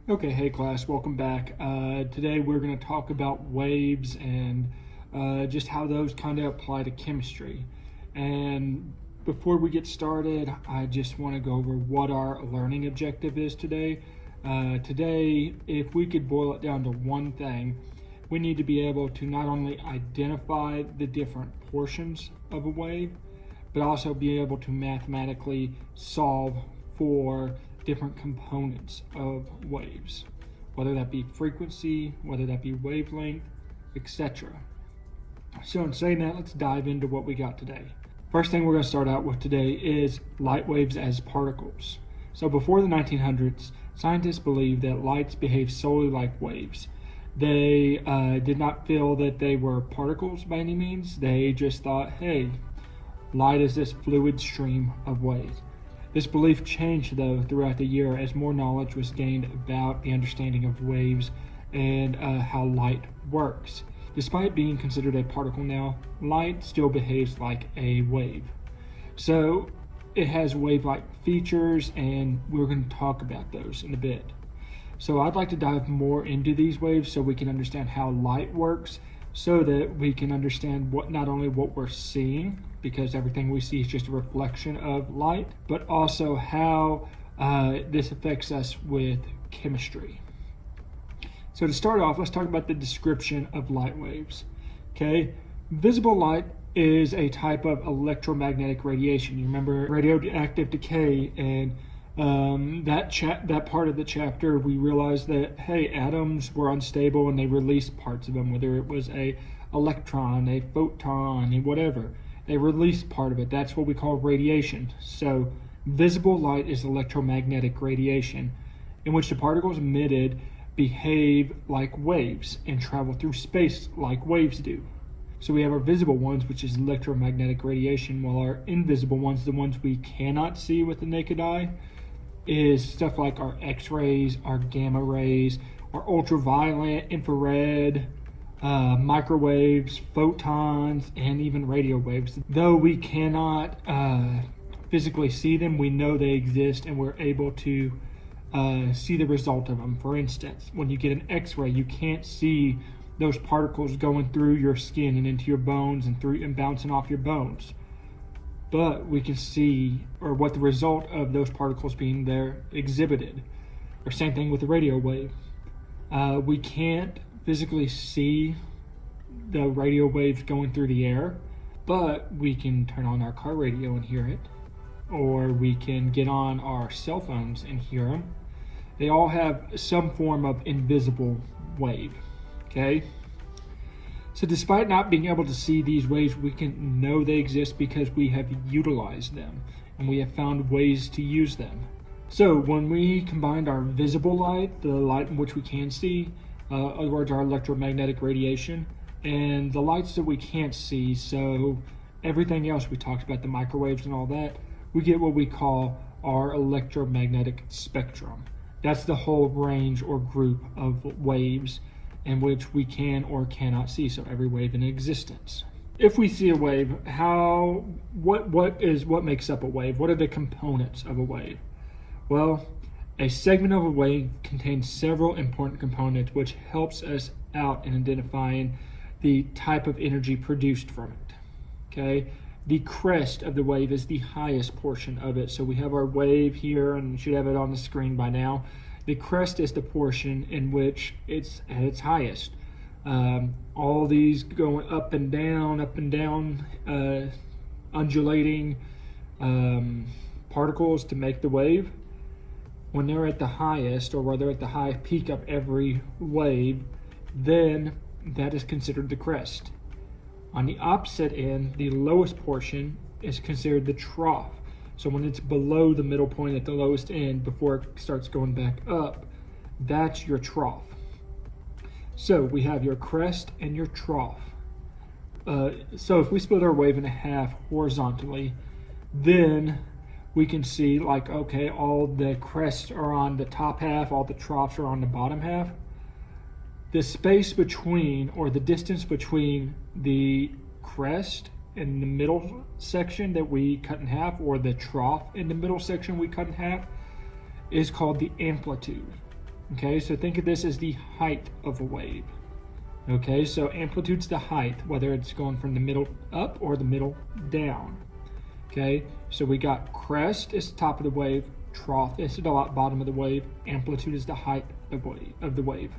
Okay, hey class, welcome back. Today we're going to talk about waves and just how those kind of apply to chemistry. And before we get started, I just want to go over what our learning objective is today. Today, if we could boil it down to one thing, we need to be able to not only identify the different portions of a wave, but also be able to mathematically solve for different components of waves, whether that be frequency, whether that be wavelength, etc. So in saying that, let's dive into what we got today. First thing we're going to start out with today is light waves as particles. So before the 1900s, scientists believed that lights behave solely like waves. They did not feel that they were particles by any means. They just thought, hey, light is this fluid stream of waves. This belief changed, though, throughout the year as more knowledge was gained about the understanding of waves and how light works. Despite being considered a particle now, light still behaves like a wave. So it has wave-like features, and we're going to talk about those in a bit. So I'd like to dive more into these waves so we can understand how light works, so that we can understand not only what we're seeing, because everything we see is just a reflection of light, but also how this affects us with chemistry. So to start off, let's talk about the description of light waves. Okay, visible light is a type of electromagnetic radiation. You remember radioactive decay, and that part of the chapter, we realized that, hey, atoms were unstable and they released parts of them, whether it was a electron, a photon, a whatever. They released part of it. That's what we call radiation. So visible light is electromagnetic radiation, in which the particles emitted behave like waves and travel through space like waves do. So we have our visible ones, which is electromagnetic radiation, while our invisible ones, the ones we cannot see with the naked eye, is stuff like our X-rays, our gamma rays, our ultraviolet, infrared, microwaves, photons, and even radio waves. Though we cannot physically see them, we know they exist, and we're able to see the result of them. For instance, when you get an X-ray, you can't see those particles going through your skin and into your bones and bouncing off your bones. But we can see, or what the result of those particles being there exhibited. Or same thing with the radio wave. We can't physically see the radio waves going through the air, but we can turn on our car radio and hear it, or we can get on our cell phones and hear them. They all have some form of invisible wave, okay? So despite not being able to see these waves, we can know they exist because we have utilized them and we have found ways to use them. So when we combined our visible light, the light in which we can see, in other words, our electromagnetic radiation, and the lights that we can't see, so everything else we talked about, the microwaves and all that, we get what we call our electromagnetic spectrum. That's the whole range or group of waves in which we can or cannot see, so every wave in existence. If we see a wave, what makes up a wave? What are the components of a wave? Well, a segment of a wave contains several important components, which helps us out in identifying the type of energy produced from it. Okay, the crest of the wave is the highest portion of it. So we have our wave here, and you should have it on the screen by now. The crest is the portion in which it's at its highest. All these going up and down, undulating particles to make the wave. When they're at the highest, or rather at the high peak of every wave, then that is considered the crest. On the opposite end, the lowest portion is considered the trough. So when it's below the middle point at the lowest end before it starts going back up, that's your trough. So we have your crest and your trough. So if we split our wave in half horizontally, then we can see, like, okay, all the crests are on the top half, all the troughs are on the bottom half. The space between, or the distance between the crest in the middle section that we cut in half, or the trough in the middle section we cut in half, is called the amplitude. Okay, so think of this as the height of a wave. Okay, so amplitude's the height, whether it's going from the middle up or the middle down. Okay, so we got crest is the top of the wave, trough is the bottom of the wave, amplitude is the height of the wave.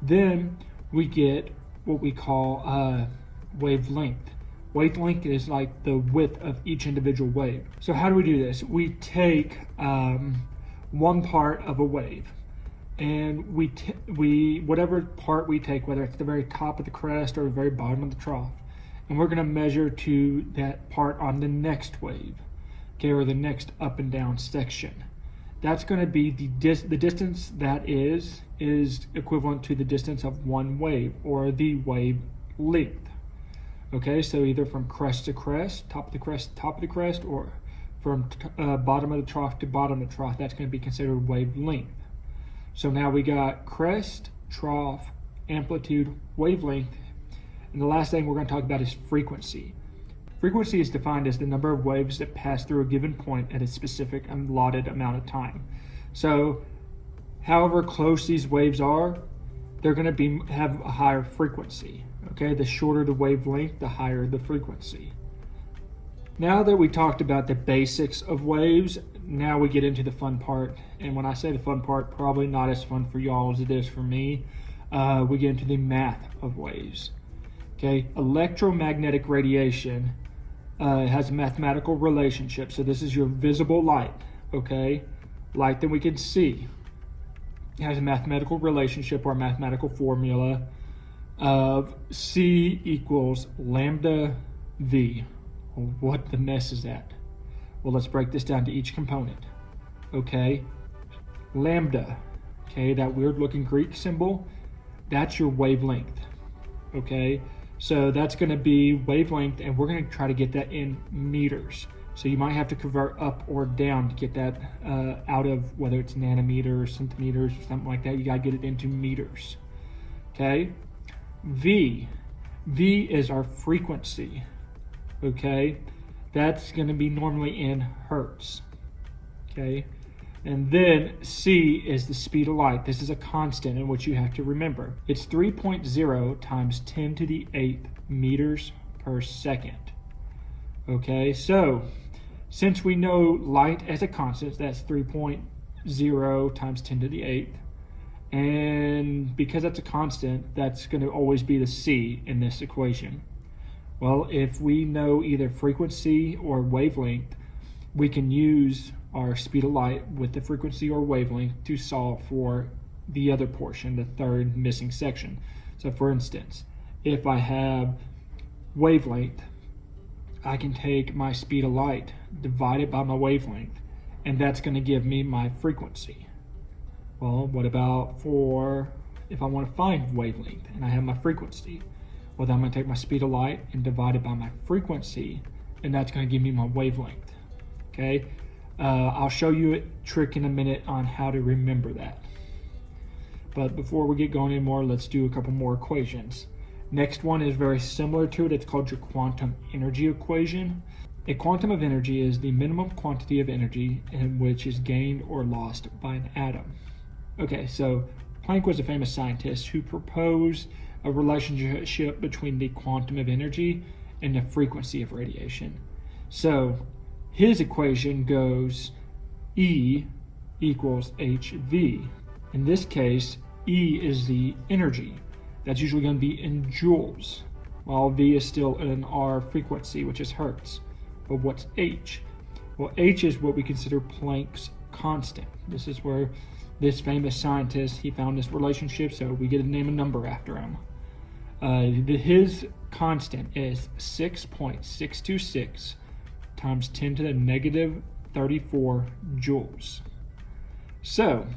Then we get what we call wavelength. Wavelength is like the width of each individual wave. So how do we do this? We take one part of a wave, and we whatever part we take, whether it's the very top of the crest or the very bottom of the trough, and we're going to measure to that part on the next wave, okay, or the next up and down section. That's going to be the distance that is equivalent to the distance of one wave, or the wave length. Okay, so either from crest to crest, top of the crest, or from bottom of the trough to bottom of the trough, that's going to be considered wavelength. So now we got crest, trough, amplitude, wavelength, and the last thing we're going to talk about is frequency. Frequency is defined as the number of waves that pass through a given point at a specific allotted amount of time. So however close these waves are, they're going to have a higher frequency. Okay, the shorter the wavelength, the higher the frequency. Now that we talked about the basics of waves, now we get into the fun part. And when I say the fun part, probably not as fun for y'all as it is for me. We get into the math of waves. Okay, electromagnetic radiation has a mathematical relationship. So this is your visible light, okay? Light that we can see. It has a mathematical relationship or a mathematical formula of C equals lambda V. Well, what the mess is that? Well, let's break this down to each component. Okay, lambda, okay, that weird looking Greek symbol, that's your wavelength. Okay, so that's going to be wavelength, and we're going to try to get that in meters. So you might have to convert up or down to get that out of whether it's nanometers or centimeters or something like that. You got to get it into meters. Okay, V is our frequency. Okay, that's going to be normally in hertz. Okay, and then C is the speed of light. This is a constant in which you have to remember. It's 3.0 times 10 to the 8th meters per second. Okay, so since we know light as a constant, that's 3.0 times 10 to the 8th. And because that's a constant, that's going to always be the C in this equation. Well, if we know either frequency or wavelength, we can use our speed of light with the frequency or wavelength to solve for the other portion, the third missing section. So for instance, if I have wavelength, I can take my speed of light, divide it by my wavelength, and that's going to give me my frequency. Well, what about for if I want to find wavelength and I have my frequency? Well, then I'm going to take my speed of light and divide it by my frequency, and that's going to give me my wavelength. Okay, I'll show you a trick in a minute on how to remember that. But before we get going anymore, let's do a couple more equations. Next one is very similar to it. It's called your quantum energy equation. A quantum of energy is the minimum quantity of energy in which is gained or lost by an atom. Okay, so Planck was a famous scientist who proposed a relationship between the quantum of energy and the frequency of radiation. So his equation goes E equals hv. In this case, E is the energy. That's usually going to be in joules, while V is still in our frequency, which is hertz. But what's H? Well, H is what we consider Planck's constant. This is where this famous scientist, he found this relationship, so we get to name a number after him. His constant is 6.626 times 10 to the negative 34 joules. So,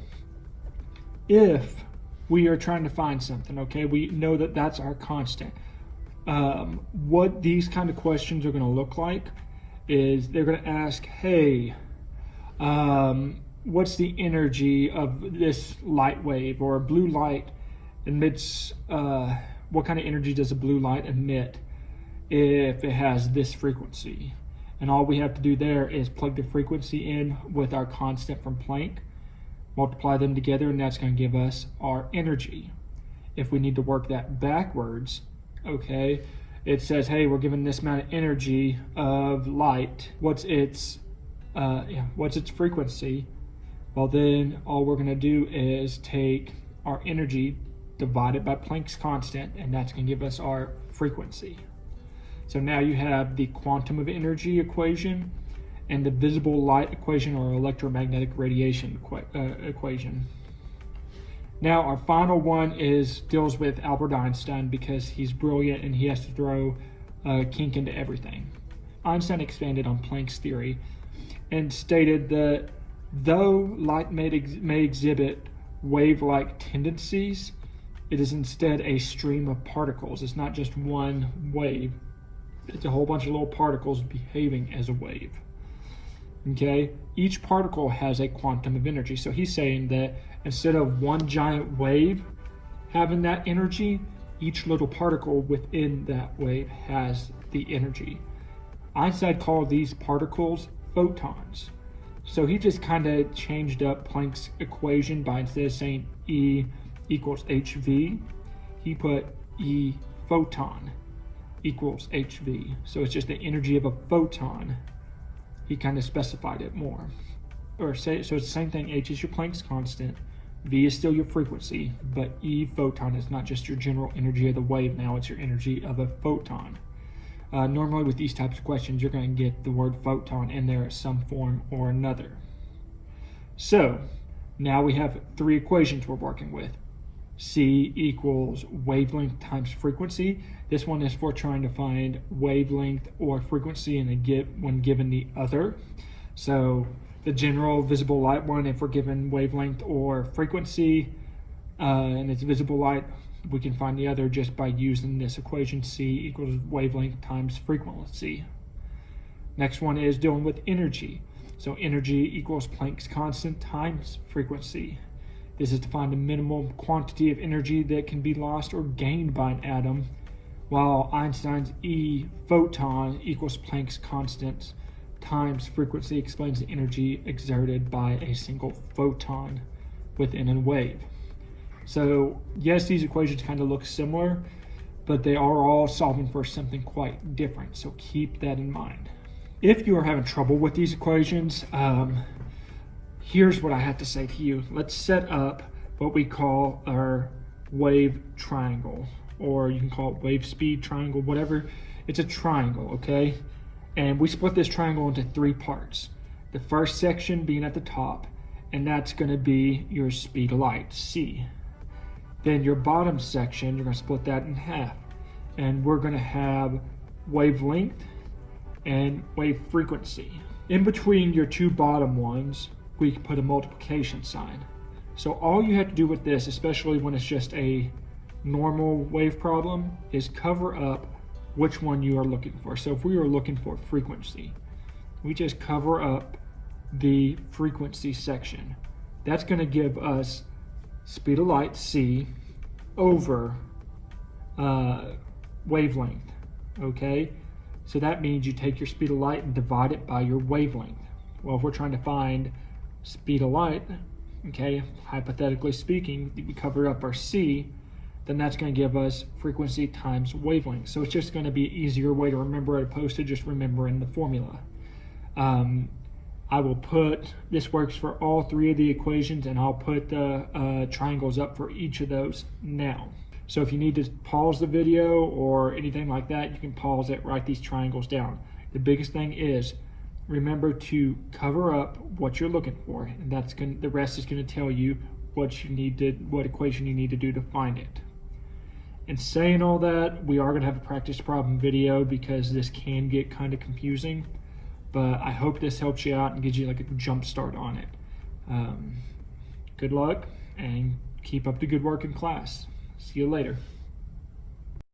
if we are trying to find something, okay, we know that that's our constant. What these kind of questions are going to look like is they're going to ask, hey, what's the energy of this light wave, or a blue light emits, what kind of energy does a blue light emit if it has this frequency? And all we have to do there is plug the frequency in with our constant from Planck. multiply them together, and that's going to give us our energy. If we need to work that backwards, okay, it says, hey, we're given this amount of energy of light. What's its frequency? Well, then all we're going to do is take our energy, divide it by Planck's constant, and that's going to give us our frequency. So now you have the quantum of energy equation and the visible light equation, or electromagnetic radiation equation. Now our final one deals with Albert Einstein, because he's brilliant and he has to throw a kink into everything. Einstein expanded on Planck's theory and stated that though light may exhibit wave-like tendencies, it is instead a stream of particles. It's not just one wave. It's a whole bunch of little particles behaving as a wave. Okay? Each particle has a quantum of energy. So he's saying that instead of one giant wave having that energy, each little particle within that wave has the energy. Einstein called these particles photons. So he just kind of changed up Planck's equation by, instead of saying E equals hv, he put E photon equals hv. So it's just the energy of a photon. He kind of specified it more. So it's the same thing. H is your Planck's constant, V is still your frequency, but E photon is not just your general energy of the wave. Now it's your energy of a photon. Normally with these types of questions, you're going to get the word photon in there at some form or another. So now we have three equations we're working with. C equals wavelength times frequency. This one is for trying to find wavelength or frequency when given the other. So the general visible light one, if we're given wavelength or frequency and it's visible light, we can find the other just by using this equation. C equals wavelength times frequency. Next one is dealing with energy. So energy equals Planck's constant times frequency. This is to find the minimum quantity of energy that can be lost or gained by an atom, while Einstein's E photon equals Planck's constant times frequency explains the energy exerted by a single photon within a wave. So yes, these equations kind of look similar, but they are all solving for something quite different. So keep that in mind. If you are having trouble with these equations, here's what I have to say to you. Let's set up what we call our wave triangle, or you can call it wave speed triangle, whatever. It's a triangle, okay? And we split this triangle into three parts. The first section being at the top, and that's going to be your speed of light, c. Then your bottom section, you're going to split that in half. And we're going to have wavelength and wave frequency. In between your two bottom ones, we can put a multiplication sign. So all you have to do with this, especially when it's just a normal wave problem, is cover up which one you are looking for. So if we are looking for frequency, we just cover up the frequency section. That's going to give us speed of light, c, over wavelength, okay? So that means you take your speed of light and divide it by your wavelength. Well, if we're trying to find speed of light, okay, hypothetically speaking, we cover up our c, then that's going to give us frequency times wavelength. So it's just going to be an easier way to remember as opposed to just remembering the formula. I will put, this works for all three of the equations, and I'll put the triangles up for each of those now. So if you need to pause the video or anything like that, you can pause it, write these triangles down. The biggest thing is, remember to cover up what you're looking for, and the rest is going to tell you what equation you need to do to find it. And saying all that, we are going to have a practice problem video because this can get kind of confusing, but I hope this helps you out and gives you like a jump start on it. Good luck and keep up the good work in class. See you later.